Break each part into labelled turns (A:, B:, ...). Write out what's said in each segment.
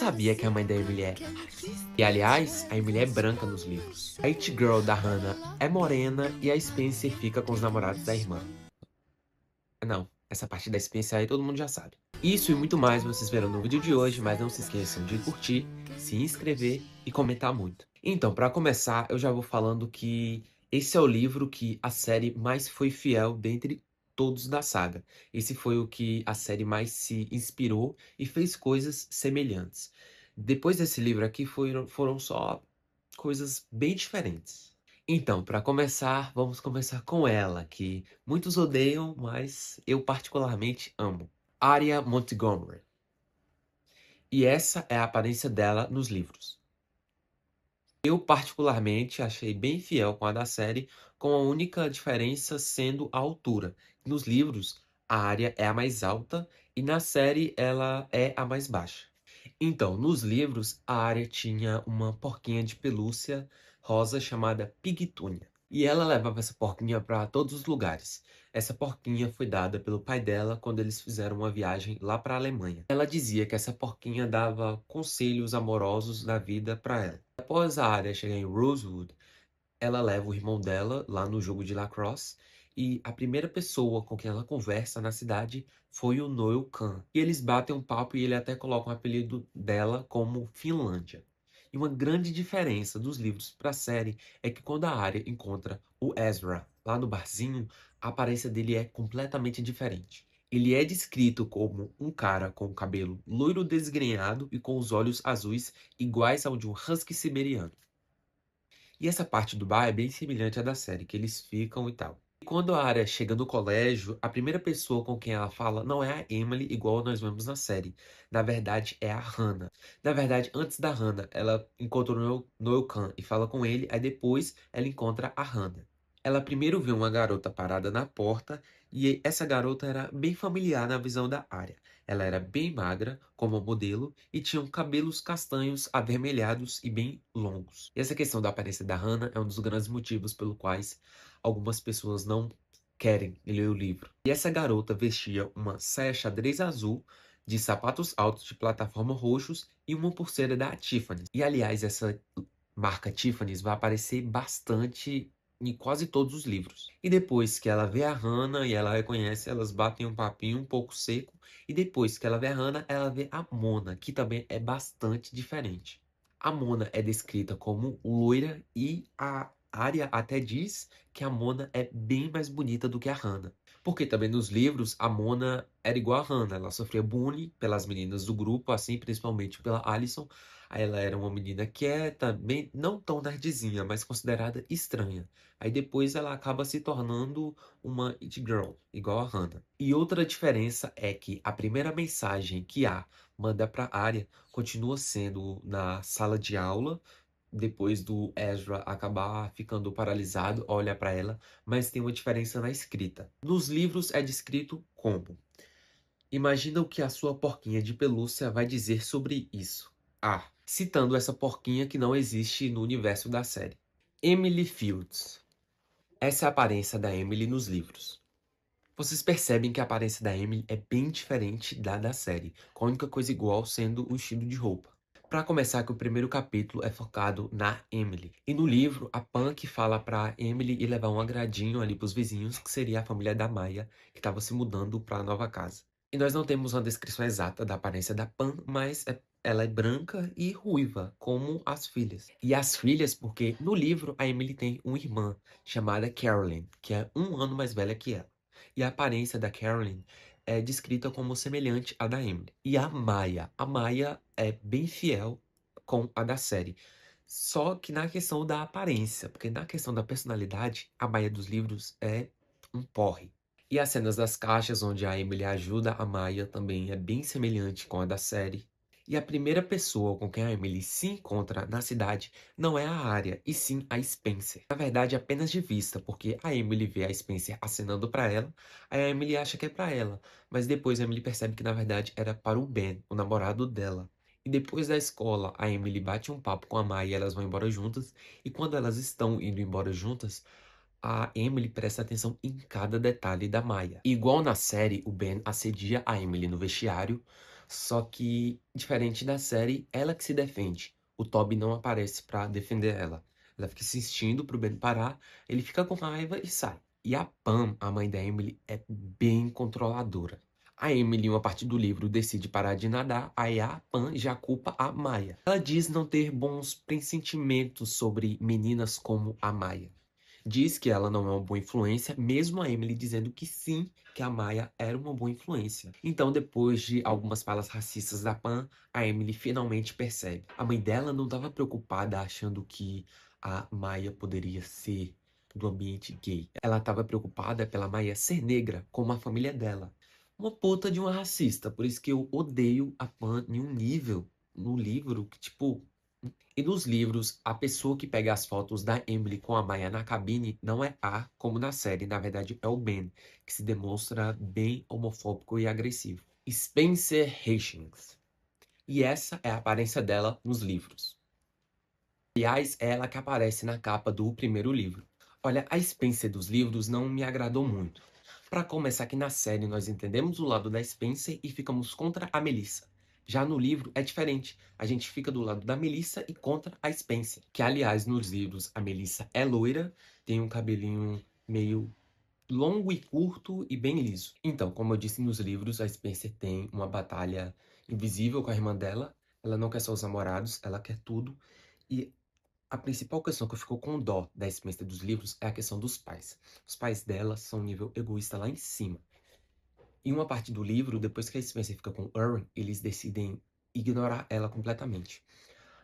A: sabia que a mãe da Emily é racista? E aliás, a Emily é branca nos livros. A It Girl da Hannah é morena e a Spencer fica com os namorados da irmã. Não, essa parte da Spencer aí todo mundo já sabe. Isso e muito mais vocês verão no vídeo de hoje, mas não se esqueçam de curtir, se inscrever e comentar muito. Então, para começar, eu já vou falando que esse é o livro que a série mais foi fiel dentre todos da saga. Esse foi o que a série mais se inspirou e fez coisas semelhantes. Depois desse livro aqui foram só coisas bem diferentes. Então, para começar, vamos começar com ela, que muitos odeiam, mas eu particularmente amo. Arya Montgomery. E essa é a aparência dela nos livros. Eu particularmente achei bem fiel com a da série, com a única diferença sendo a altura. Nos livros, a Arya é a mais alta e na série ela é a mais baixa. Então, nos livros, a Arya tinha uma porquinha de pelúcia rosa chamada Pigtúnia. E ela levava essa porquinha para todos os lugares. Essa porquinha foi dada pelo pai dela quando eles fizeram uma viagem lá para a Alemanha. Ela dizia que essa porquinha dava conselhos amorosos da vida para ela. Após a Arya chegar em Rosewood, ela leva o irmão dela lá no jogo de lacrosse e a primeira pessoa com quem ela conversa na cidade foi o Noel Khan. E eles batem um papo e ele até coloca o apelido dela como Finlândia. E uma grande diferença dos livros para a série é que quando a Arya encontra o Ezra lá no barzinho, a aparência dele é completamente diferente. Ele é descrito como um cara com o cabelo loiro desgrenhado e com os olhos azuis iguais ao de um husky siberiano. E essa parte do bar é bem semelhante à da série, que eles ficam e tal. E quando a Arya chega no colégio, a primeira pessoa com quem ela fala não é a Emily, igual nós vemos na série. Na verdade, é a Hannah. Na verdade, antes da Hannah, ela encontra o Noel Khan e fala com ele, aí depois ela encontra a Hannah. Ela primeiro vê uma garota parada na porta e essa garota era bem familiar na visão da Arya. Ela era bem magra, como modelo, e tinha cabelos castanhos avermelhados e bem longos. E essa questão da aparência da Hannah é um dos grandes motivos pelo quais algumas pessoas não querem ler o livro. E essa garota vestia uma saia xadrez azul, de sapatos altos de plataforma roxos e uma pulseira da Tiffany. E aliás, essa marca Tiffany's vai aparecer bastante em quase todos os livros. E depois que ela vê a Hannah e ela reconhece, elas batem um papinho um pouco seco. E depois que ela vê a Hannah, ela vê a Mona, que também é bastante diferente. A Mona é descrita como loira e a Arya até diz que a Mona é bem mais bonita do que a Hannah. Porque também nos livros a Mona era igual a Hannah, ela sofria bullying pelas meninas do grupo, assim, principalmente pela Alicent. Aí ela era uma menina quieta, bem, não tão nerdzinha, mas considerada estranha. Aí depois ela acaba se tornando uma it girl, igual a Hannah. E outra diferença é que a primeira mensagem que a manda para Arya continua sendo na sala de aula, depois do Ezra acabar ficando paralisado, olha para ela, mas tem uma diferença na escrita. Nos livros é descrito como: imagina o que a sua porquinha de pelúcia vai dizer sobre isso. Ah, citando essa porquinha que não existe no universo da série. Emily Fields. Essa é a aparência da Emily nos livros. Vocês percebem que a aparência da Emily é bem diferente da série, com a única coisa igual sendo o estilo de roupa. Para começar, que o primeiro capítulo é focado na Emily. E no livro, a Pam que fala pra Emily ir levar um agradinho ali pros vizinhos, que seria a família da Maya, que estava se mudando para a nova casa. E nós não temos uma descrição exata da aparência da Pam, mas ela é branca e ruiva, como as filhas. E as filhas, porque no livro a Emily tem uma irmã chamada Carolyn, que é um ano mais velha que ela. E a aparência da Carolyn é descrita como semelhante à da Emily. E a Maya é bem fiel com a da série. Só que na questão da aparência, porque na questão da personalidade, a Maya dos livros é um porre. E as cenas das caixas, onde a Emily ajuda a Maya, também é bem semelhante com a da série. E a primeira pessoa com quem a Emily se encontra na cidade não é a Arya, e sim a Spencer. Na verdade, apenas de vista, porque a Emily vê a Spencer acenando para ela, aí a Emily acha que é para ela, mas depois a Emily percebe que na verdade era para o Ben, o namorado dela. E depois da escola, a Emily bate um papo com a Maya e elas vão embora juntas, e quando elas estão indo embora juntas, a Emily presta atenção em cada detalhe da Maya. Igual na série, o Ben assedia a Emily no vestiário, Só que, diferente da série, ela que se defende. O Toby não aparece pra defender ela. Ela fica insistindo pro Ben parar, ele fica com raiva e sai. E a Pam, a mãe da Emily, é bem controladora. A Emily, em uma parte do livro, decide parar de nadar, aí a Pam já culpa a Maya. Ela diz não ter bons pressentimentos sobre meninas como a Maya. Diz que ela não é uma boa influência, mesmo a Emily dizendo que sim, que a Maya era uma boa influência. Então, depois de algumas falas racistas da Pam, a Emily finalmente percebe. A mãe dela não estava preocupada achando que a Maya poderia ser do ambiente gay. Ela estava preocupada pela Maya ser negra, como a família dela. Uma puta de uma racista, por isso que eu odeio a Pam em um nível no livro que, tipo, e nos livros, a pessoa que pega as fotos da Emily com a Maya na cabine não é A, como na série, na verdade é o Ben, que se demonstra bem homofóbico e agressivo. Spencer Hastings. E essa é a aparência dela nos livros. Aliás, é ela que aparece na capa do primeiro livro. Olha, a Spencer dos livros não me agradou muito. Para começar, aqui na série nós entendemos o lado da Spencer e ficamos contra a Melissa. Já no livro é diferente. A gente fica do lado da Melissa e contra a Spencer. Que, aliás, nos livros a Melissa é loira, tem um cabelinho meio longo e curto e bem liso. Então, como eu disse nos livros, a Spencer tem uma batalha invisível com a irmã dela. Ela não quer só os namorados, ela quer tudo. E a principal questão que eu fico com dó da Spencer dos livros é a questão dos pais. Os pais dela são um nível egoísta lá em cima. Em uma parte do livro, depois que a Spencer fica com Erin, eles decidem ignorar ela completamente.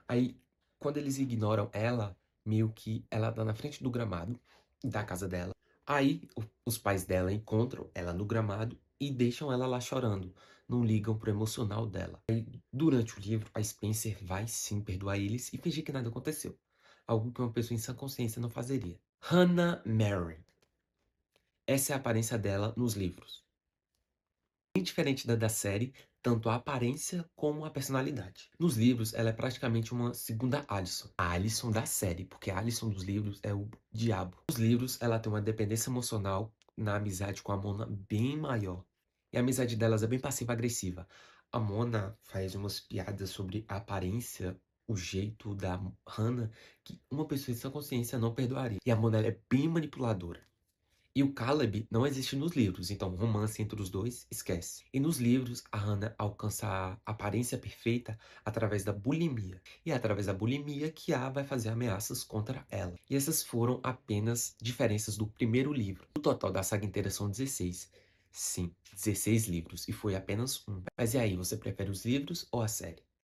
A: Aí, quando eles ignoram ela, meio que ela tá na frente do gramado da casa dela. Aí, os pais dela encontram ela no gramado e deixam ela lá chorando. Não ligam pro emocional dela. Aí, durante o livro, a Spencer vai sim perdoar eles e fingir que nada aconteceu. Algo que uma pessoa em sã consciência não fazeria. Hannah Mary. Essa é a aparência dela nos livros. Bem diferente da série, tanto a aparência como a personalidade. Nos livros, ela é praticamente uma segunda Alison. A Alison da série, porque a Alison dos livros é o diabo. Nos livros, ela tem uma dependência emocional na amizade com a Mona bem maior. E a amizade delas é bem passiva-agressiva. A Mona faz umas piadas sobre a aparência, o jeito da Hannah, que uma pessoa sem consciência não perdoaria. E a Mona ela é bem manipuladora. E o Caleb não existe nos livros, então romance entre os dois, esquece. E nos livros, a Hannah alcança a aparência perfeita através da bulimia. E é através da bulimia que a vai fazer ameaças contra ela. E essas foram apenas diferenças do primeiro livro. O total da saga inteira são 16. Sim, 16 livros, e foi apenas um. Mas e aí, você prefere os livros ou a série?